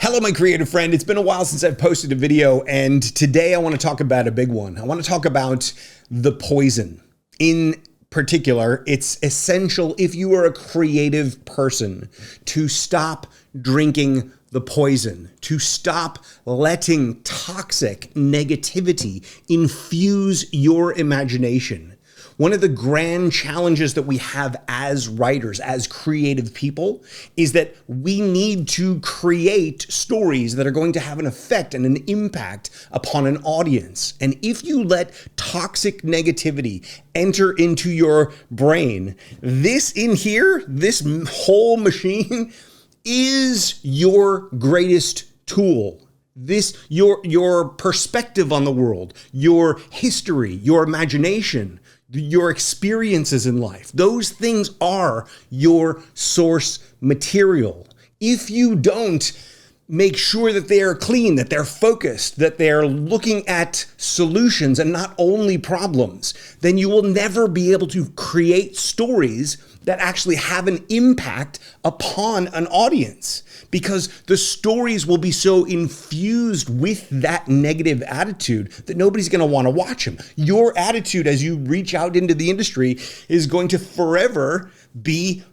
Hello, my creative friend. It's been a while since I've posted a video, and today I want to talk about a big one. I want to talk about the poison. In particular, it's essential if you are a creative person to stop drinking the poison, to stop letting toxic negativity infuse your imagination. One of the grand challenges that we have as writers, as creative people, is that we need to create stories that are going to have an effect and an impact upon an audience. And if you let toxic negativity enter into your brain, this in here, this whole machine is your greatest tool. Your perspective on the world, your history, your imagination, your experiences in life. Those things are your source material. If you don't make sure that they are clean, that they're focused, that they're looking at solutions and not only problems, then you will never be able to create stories that actually have an impact upon an audience, because the stories will be so infused with that negative attitude that nobody's going to want to watch them. Your attitude as you reach out into the industry is going to forever be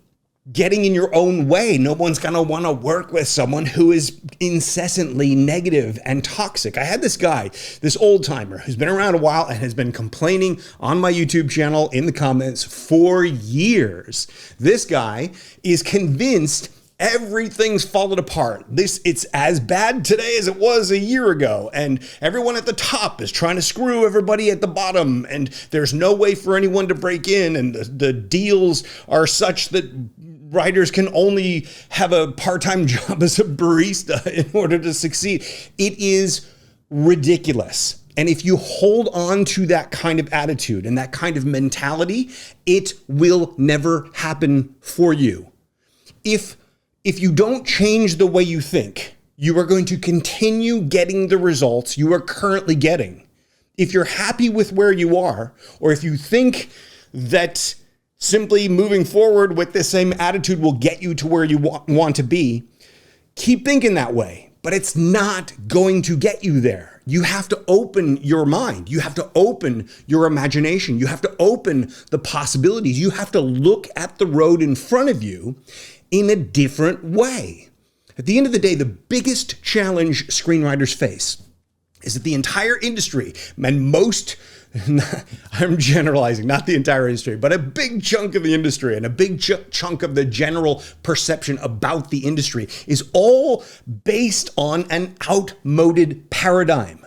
getting in your own way. No one's going to want to work with someone who is incessantly negative and toxic. I had this guy, this old timer who's been around a while and has been complaining on my YouTube channel in the comments for years. This guy is convinced everything's fallen apart. It's as bad today as it was a year ago. And everyone at the top is trying to screw everybody at the bottom. And there's no way for anyone to break in. And the deals are such that writers can only have a part-time job as a barista in order to succeed. It is ridiculous. And if you hold on to that kind of attitude and that kind of mentality, it will never happen for you. If you don't change the way you think, you are going to continue getting the results you are currently getting. If you're happy with where you are, or if you think that simply moving forward with the same attitude will get you to where you want to be, keep thinking that way. But it's not going to get you there. You have to open your mind. You have to open your imagination. You have to open the possibilities. You have to look at the road in front of you in a different way. At the end of the day, the biggest challenge screenwriters face is that the entire industry, and most, I'm generalizing, not the entire industry, but a big chunk of the industry and a big chunk of the general perception about the industry is all based on an outmoded paradigm.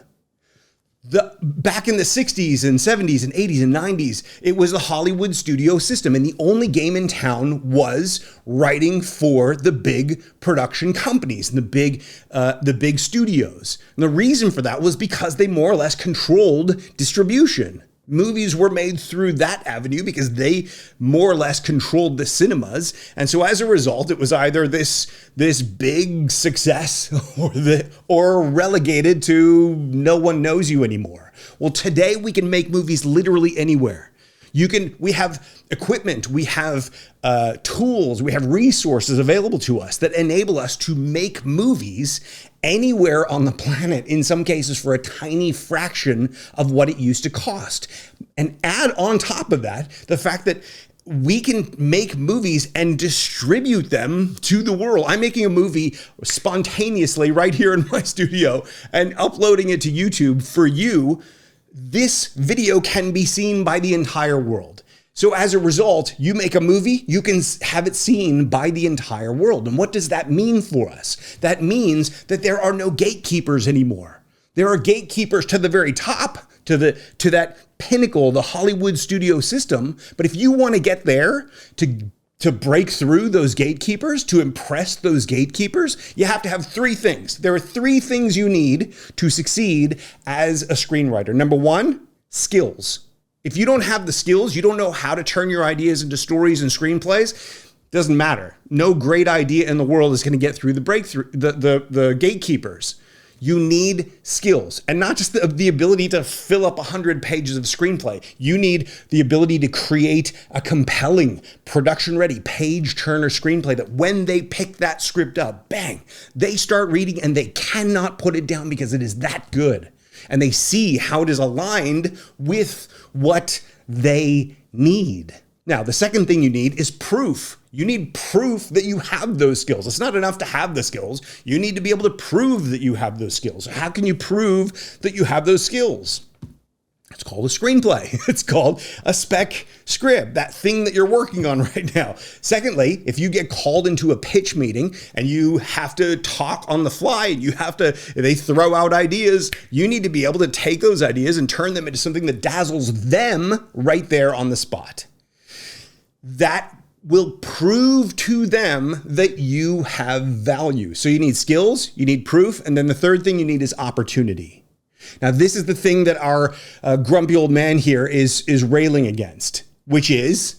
Back in the 60s and 70s and 80s and 90s, it was the Hollywood studio system, and the only game in town was writing for the big production companies and the big studios. And the reason for that was because they more or less controlled distribution. Movies were made through that avenue because they more or less controlled the cinemas. And so as a result, it was either this big success or relegated to no one knows you anymore. Well, today we can make movies literally anywhere. We have equipment, we have tools, we have resources available to us that enable us to make movies anywhere on the planet, in some cases for a tiny fraction of what it used to cost. And add on top of that, the fact that we can make movies and distribute them to the world. I'm making a movie spontaneously right here in my studio and uploading it to YouTube for you. This video can be seen by the entire world. So as a result, you make a movie, you can have it seen by the entire world. And what does that mean for us? That means that there are no gatekeepers anymore. There are gatekeepers to the very top, to that pinnacle, the Hollywood studio system. But if you want to get there, to break through those gatekeepers, to impress those gatekeepers, you have to have three things. There are three things you need to succeed as a screenwriter. Number one, skills. If you don't have the skills, you don't know how to turn your ideas into stories and screenplays, doesn't matter. No great idea in the world is going to get through the gatekeepers. You need skills, and not just the ability to fill up 100 pages of screenplay. You need the ability to create a compelling, production-ready, page-turner screenplay that when they pick that script up, bang, they start reading and they cannot put it down because it is that good. And they see how it is aligned with what they need. Now, the second thing you need is proof. You need proof that you have those skills. It's not enough to have the skills. You need to be able to prove that you have those skills. How can you prove that you have those skills? It's called a screenplay. It's called a spec script, that thing that you're working on right now. Secondly, if you get called into a pitch meeting and you have to talk on the fly, they throw out ideas, you need to be able to take those ideas and turn them into something that dazzles them right there on the spot. That will prove to them that you have value. So you need skills, you need proof, and then the third thing you need is opportunity. Now, this is the thing that our grumpy old man here is railing against, which is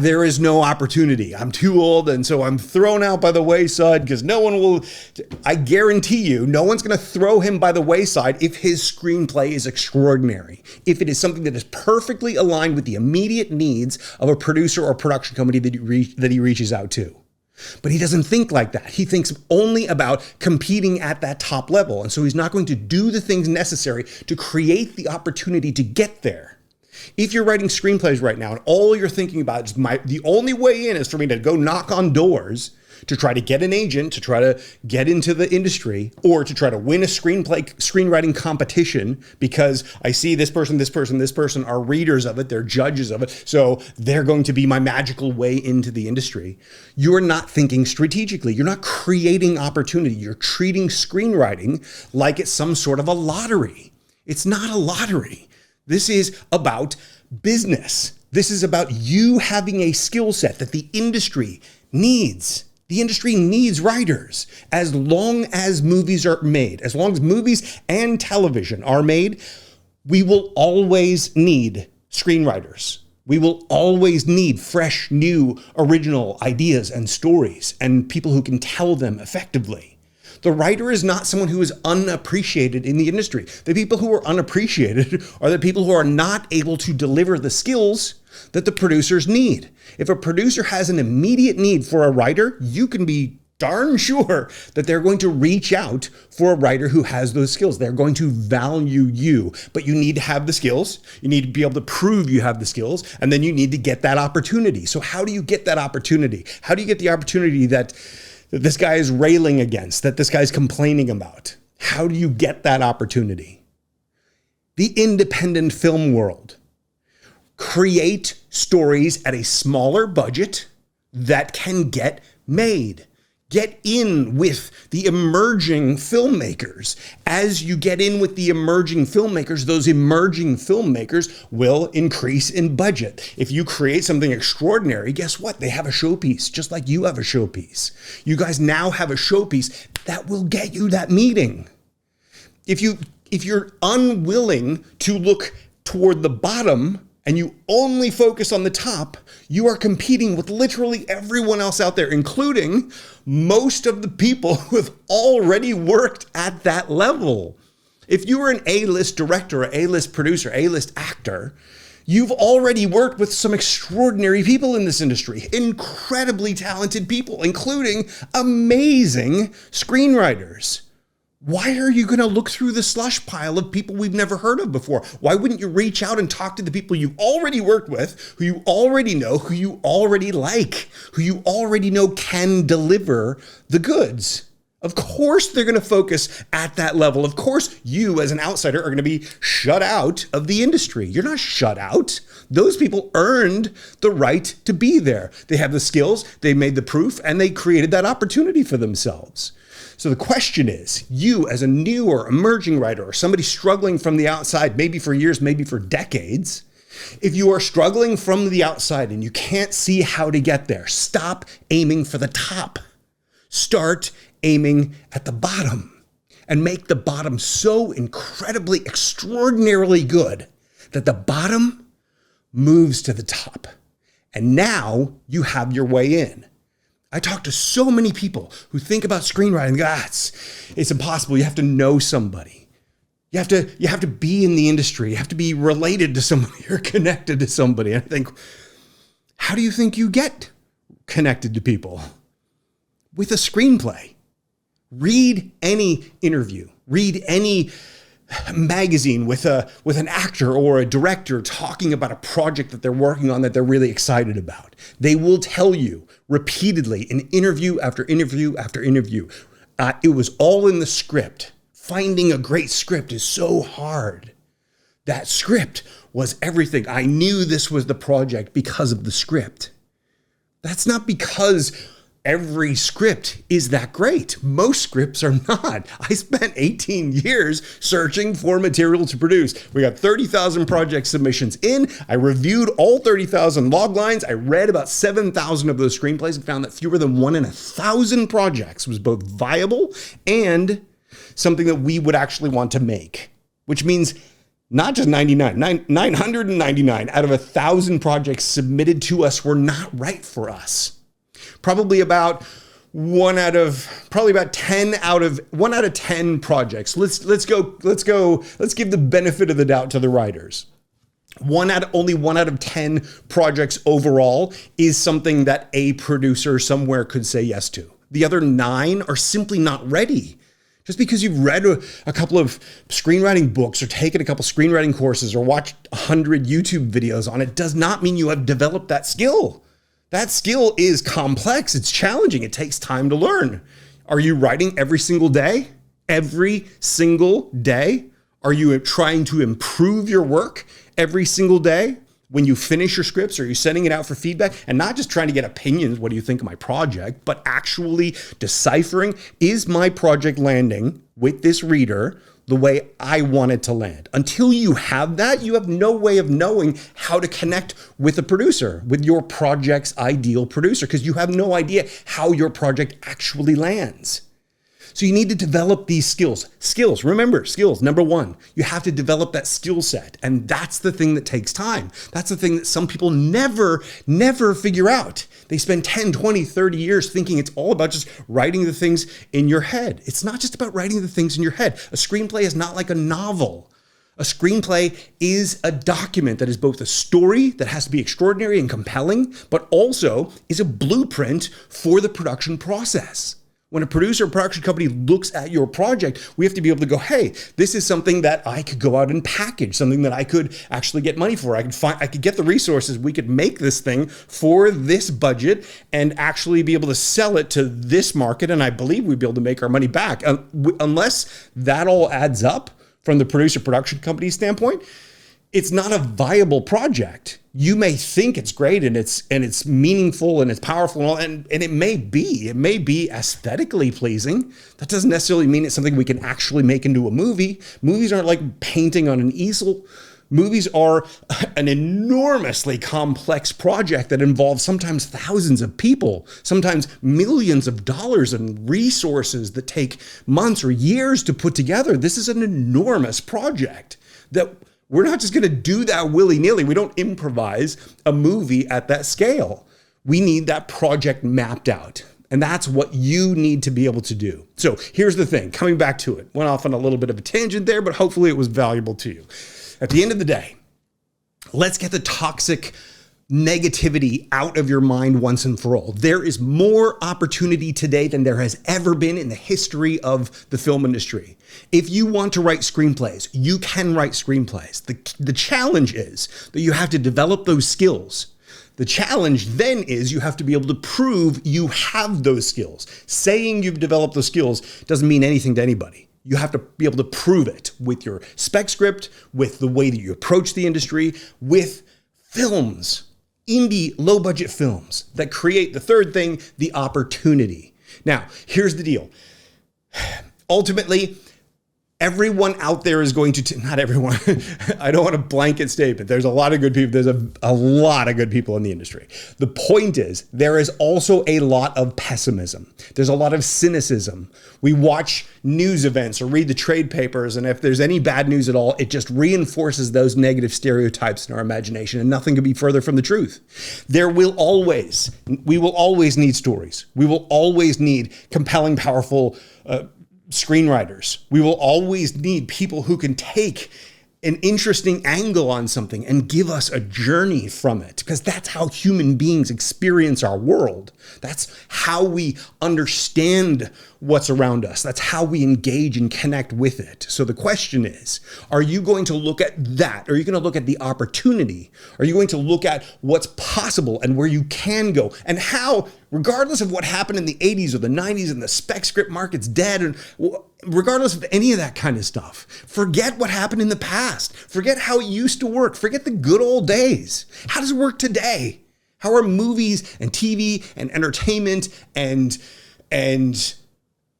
there is no opportunity. I'm too old, and so I'm thrown out by the wayside because no one will. I guarantee you, no one's going to throw him by the wayside if his screenplay is extraordinary, if it is something that is perfectly aligned with the immediate needs of a producer or production company that he reaches out to. But he doesn't think like that. He thinks only about competing at that top level. And so he's not going to do the things necessary to create the opportunity to get there. If you're writing screenplays right now and all you're thinking about is the only way in is for me to go knock on doors to try to get an agent, to try to get into the industry, or to try to win a screenwriting competition because I see this person are readers of it, they're judges of it, so they're going to be my magical way into the industry. You're not thinking strategically. You're not creating opportunity. You're treating screenwriting like it's some sort of a lottery. It's not a lottery. This is about business. This is about you having a skill set that the industry needs. The industry needs writers. As long as movies are made, as long as movies and television are made, we will always need screenwriters. We will always need fresh, new, original ideas and stories and people who can tell them effectively. The writer is not someone who is unappreciated in the industry. The people who are unappreciated are the people who are not able to deliver the skills that the producers need. If a producer has an immediate need for a writer, you can be darn sure that they're going to reach out for a writer who has those skills. They're going to value you, but you need to have the skills. You need to be able to prove you have the skills, and then you need to get that opportunity. So how do you get that opportunity? How do you get the opportunity that this guy is railing against, that this guy's complaining about? How do you get that opportunity? The independent film world. Create stories at a smaller budget that can get made. Get in with the emerging filmmakers. As you get in with the emerging filmmakers, those emerging filmmakers will increase in budget. If you create something extraordinary, guess what? They have a showpiece, just like you have a showpiece. You guys now have a showpiece that will get you that meeting. If you're unwilling to look toward the bottom and you only focus on the top, you are competing with literally everyone else out there, including most of the people who have already worked at that level. If you were an A-list director, or A-list producer, A-list actor, you've already worked with some extraordinary people in this industry, incredibly talented people, including amazing screenwriters. Why are you going to look through the slush pile of people we've never heard of before? Why wouldn't you reach out and talk to the people you've already worked with, who you already know, who you already like, who you already know can deliver the goods? Of course they're going to focus at that level. Of course you as an outsider are going to be shut out of the industry. You're not shut out. Those people earned the right to be there. They have the skills, they made the proof, and they created that opportunity for themselves. So the question is, you as a new or emerging writer or somebody struggling from the outside, maybe for years, maybe for decades, if you are struggling from the outside and you can't see how to get there, stop aiming for the top. Start aiming at the bottom and make the bottom so incredibly, extraordinarily good that the bottom moves to the top. And now you have your way in. I talk to so many people who think about screenwriting and go, it's impossible. You have to know somebody. You have to be in the industry. You have to be related to somebody or connected to somebody. And I think, how do you think you get connected to people? With a screenplay. Read any interview. Read any magazine with an actor or a director talking about a project that they're working on that they're really excited about. They will tell you repeatedly in interview after interview after interview, it was all in the script. Finding a great script is so hard. That script was everything. I knew this was the project because of the script. That's not because every script is that great. Most scripts are not. I spent 18 years searching for material to produce. We got 30,000 project submissions in. I reviewed all 30,000 log lines. I read about 7,000 of those screenplays and found that fewer than 1 in 1,000 projects was both viable and something that we would actually want to make, which means not just 999 out of 1,000 projects submitted to us were not right for us. Probably about 1 out of 10 projects. Let's give the benefit of the doubt to the writers. Only 1 out of 10 projects overall is something that a producer somewhere could say yes to. The other 9 are simply not ready. Just because you've read a couple of screenwriting books or taken a couple screenwriting courses or watched 100 YouTube videos on it does not mean you have developed that skill. That skill is complex. It's challenging. It takes time to learn. Are you writing every single day? Every single day? Are you trying to improve your work every single day? When you finish your scripts, are you sending it out for feedback? And not just trying to get opinions, what do you think of my project, but actually deciphering, is my project landing with this reader the way I want it to land? Until you have that, you have no way of knowing how to connect with a producer, with your project's ideal producer, because you have no idea how your project actually lands. So you need to develop these skills. Remember, skills. Number 1, you have to develop that skill set. And that's the thing that takes time. That's the thing that some people never figure out. They spend 10, 20, 30 years thinking it's all about just writing the things in your head. It's not just about writing the things in your head. A screenplay is not like a novel. A screenplay is a document that is both a story that has to be extraordinary and compelling, but also is a blueprint for the production process. When a producer or production company looks at your project, we have to be able to go, hey, this is something that I could go out and package, something that I could actually get money for. I could get the resources. We could make this thing for this budget and actually be able to sell it to this market. And I believe we'd be able to make our money back. Unless that all adds up from the producer production company standpoint, it's not a viable project. You may think it's great and it's meaningful and it's powerful and all, and it may be aesthetically pleasing. That doesn't necessarily mean it's something we can actually make into a movie. Movies aren't like painting on an easel. Movies are an enormously complex project that involves sometimes thousands of people, sometimes millions of dollars and resources that take months or years to put together. This is an enormous project that we're not just going to do that willy-nilly. We don't improvise a movie at that scale. We need that project mapped out. And that's what you need to be able to do. So here's the thing, coming back to it. Went off on a little bit of a tangent there, but hopefully it was valuable to you. At the end of the day, let's get the toxic negativity out of your mind once and for all. There is more opportunity today than there has ever been in the history of the film industry. If you want to write screenplays, you can write screenplays. The challenge is that you have to develop those skills. The challenge then is you have to be able to prove you have those skills. Saying you've developed those skills doesn't mean anything to anybody. You have to be able to prove it with your spec script, with the way that you approach the industry, with films. Indie, low-budget films that create the third thing, the opportunity. Now, here's the deal. Ultimately, Everyone out there is going to, not everyone, I don't want a blanket statement. There's a lot of good people. There's a lot of good people in the industry. The point is, there is also a lot of pessimism. There's a lot of cynicism. We watch news events or read the trade papers, and if there's any bad news at all, it just reinforces those negative stereotypes in our imagination, and nothing could be further from the truth. We will always need stories. We will always need compelling, powerful screenwriters. We will always need people who can take an interesting angle on something and give us a journey from it, because that's how human beings experience our world. That's how we understand what's around us. That's how we engage and connect with it. So the question is, are you going to look at that? Are you going to look at the opportunity? Are you going to look at what's possible and where you can go, and how, regardless of what happened in the 80s or the 90s and the spec script market's dead, and regardless of any of that kind of stuff, forget what happened in the past. Forget how it used to work. Forget the good old days. How does it work today? How are movies and TV and entertainment and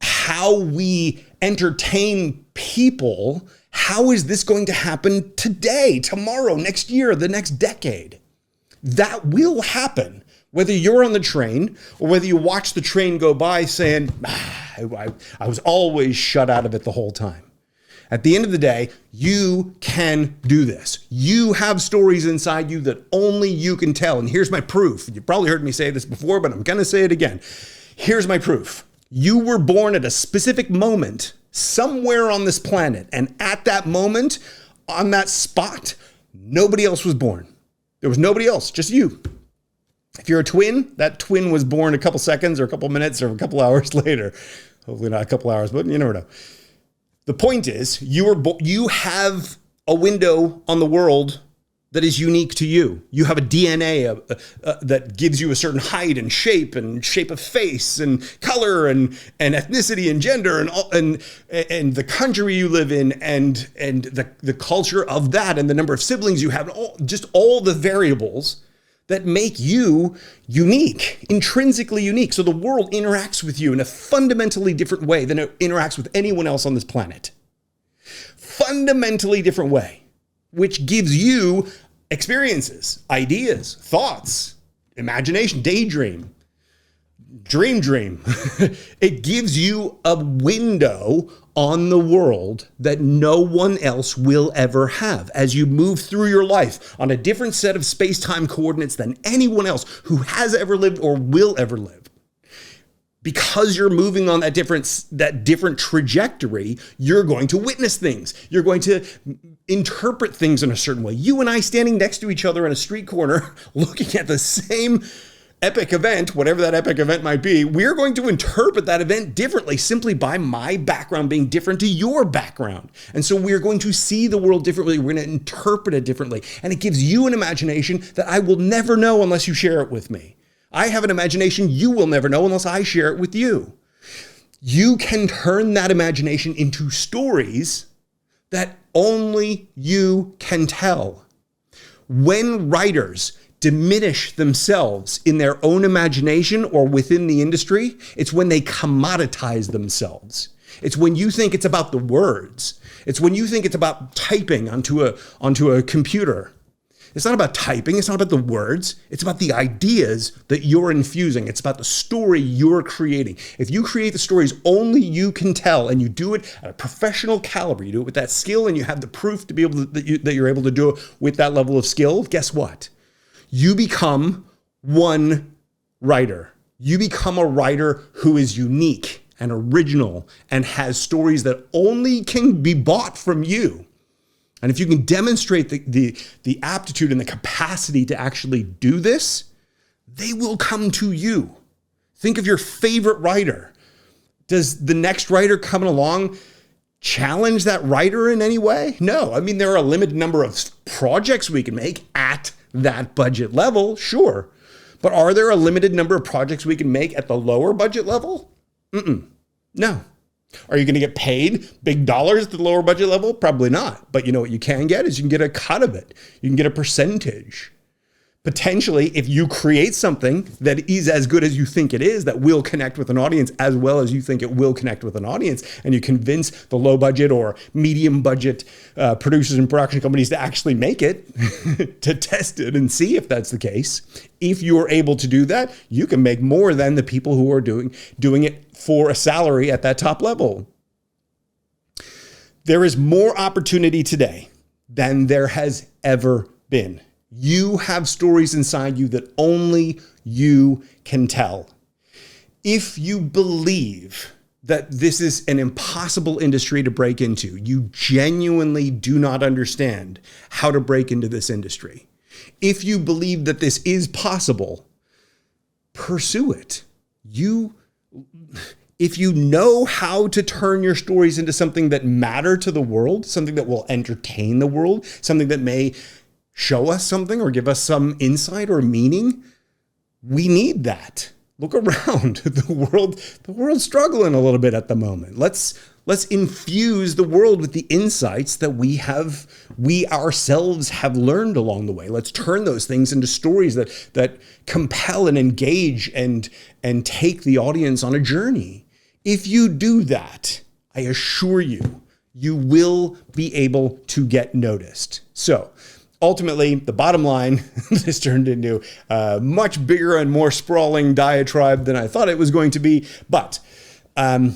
how we entertain people, how is this going to happen today, tomorrow, next year, the next decade? That will happen, whether you're on the train or whether you watch the train go by saying, I was always shut out of it the whole time. At the end of the day, you can do this. You have stories inside you that only you can tell. And here's my proof. You probably heard me say this before, but I'm going to say it again. Here's my proof. You were born at a specific moment somewhere on this planet. And at that moment, on that spot, nobody else was born. There was nobody else, just you. If you're a twin, that twin was born a couple seconds or a couple minutes or a couple hours later. Hopefully not a couple hours, but you never know. The point is, you have a window on the world that is unique to you. You have a DNA that gives you a certain height and shape of face and color and ethnicity and gender and the country you live in and the culture of that and the number of siblings you have, just all the variables that make you unique, intrinsically unique. So the world interacts with you in a fundamentally different way than it interacts with anyone else on this planet. Fundamentally different way, which gives you experiences, ideas, thoughts, imagination, daydream, dream. It gives you a window on the world that no one else will ever have as you move through your life on a different set of space-time coordinates than anyone else who has ever lived or will ever live. Because you're moving on that different trajectory, you're going to witness things. You're going to interpret things in a certain way. You and I standing next to each other in a street corner, looking at the same epic event, whatever that epic event might be, we're going to interpret that event differently simply by my background being different to your background. And so we're going to see the world differently. We're going to interpret it differently. And it gives you an imagination that I will never know unless you share it with me. I have an imagination you will never know unless I share it with you. You can turn that imagination into stories that only you can tell. When writers diminish themselves in their own imagination or within the industry, it's when they commoditize themselves. It's when you think it's about the words. It's when you think it's about typing onto a computer. It's not about typing. It's not about the words. It's about the ideas that you're infusing. It's about the story you're creating. If you create the stories only you can tell, and you do it at a professional caliber, you do it with that skill, and you have the proof to be able to, that you're able to do it with that level of skill, guess what? You become one writer. You become a writer who is unique and original and has stories that only can be bought from you. And if you can demonstrate the aptitude and the capacity to actually do this, they will come to you. Think of your favorite writer. Does the next writer coming along challenge that writer in any way? No. I mean, there are a limited number of projects we can make at that budget level, sure. But are there a limited number of projects we can make at the lower budget level? No. Are you going to get paid big dollars at the lower budget level? Probably not. But you know what you can get is you can get a cut of it. You can get a percentage. Potentially, if you create something that is as good as you think it is, that will connect with an audience as well as you think it will connect with an audience, and you convince the low budget or medium budget producers and production companies to actually make it, to test it and see if that's the case. If you're able to do that, you can make more than the people who are doing it for a salary at that top level. There is more opportunity today than there has ever been. You have stories inside you that only you can tell. If you believe that this is an impossible industry to break into, you genuinely do not understand how to break into this industry. If you believe that this is possible, pursue it. If you know how to turn your stories into something that matter to the world, something that will entertain the world, something that may show us something or give us some insight or meaning, we need that. Look around. The world's struggling a little bit at the moment. Let's infuse the world with the insights that we ourselves have learned along the way. Let's turn those things into stories that compel and engage and take the audience on a journey. If you do that, I assure you, you will be able to get noticed. So, ultimately, the bottom line, this turned into a much bigger and more sprawling diatribe than I thought it was going to be. But I'm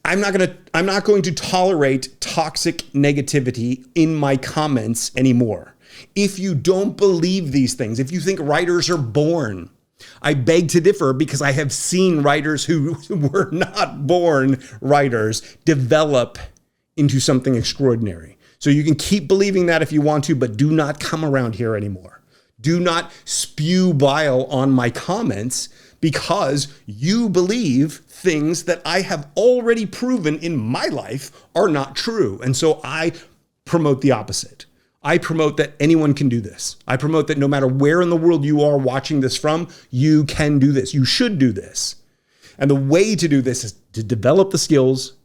not going to tolerate toxic negativity in my comments anymore. If you don't believe these things, if you think writers are born, I beg to differ, because I have seen writers who were not born writers develop into something extraordinary. So you can keep believing that if you want to, but do not come around here anymore. Do not spew bile on my comments because you believe things that I have already proven in my life are not true. And so I promote the opposite. I promote that anyone can do this. I promote that no matter where in the world you are watching this from, you can do this. You should do this. And the way to do this is to develop the skills,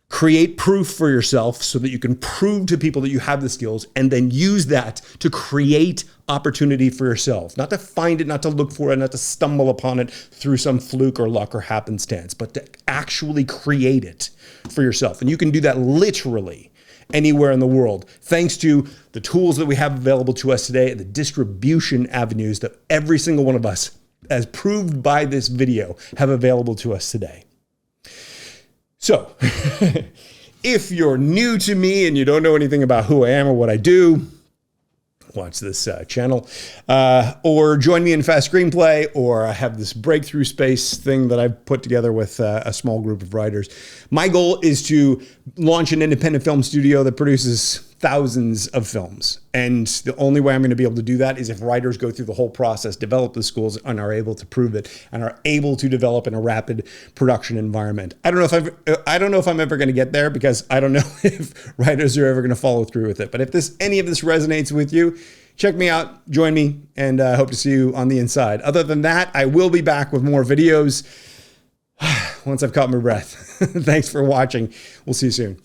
create proof for yourself so that you can prove to people that you have the skills, and then use that to create opportunity for yourself. Not to find it, not to look for it, not to stumble upon it through some fluke or luck or happenstance, but to actually create it for yourself. And you can do that literally anywhere in the world, thanks to the tools that we have available to us today and the distribution avenues that every single one of us, as proved by this video, have available to us today. So, if you're new to me and you don't know anything about who I am or what I do, watch this channel, or join me in Fast Screenplay, or I have this breakthrough space thing that I've put together with a small group of writers. My goal is to launch an independent film studio that produces thousands of films. And the only way I'm going to be able to do that is if writers go through the whole process, develop the skills, and are able to prove it, and are able to develop in a rapid production environment. I don't know if I'm ever going to get there, because I don't know if writers are ever going to follow through with it. But if any of this resonates with you, check me out, join me, and I hope to see you on the inside. Other than that, I will be back with more videos once I've caught my breath. Thanks for watching. We'll see you soon.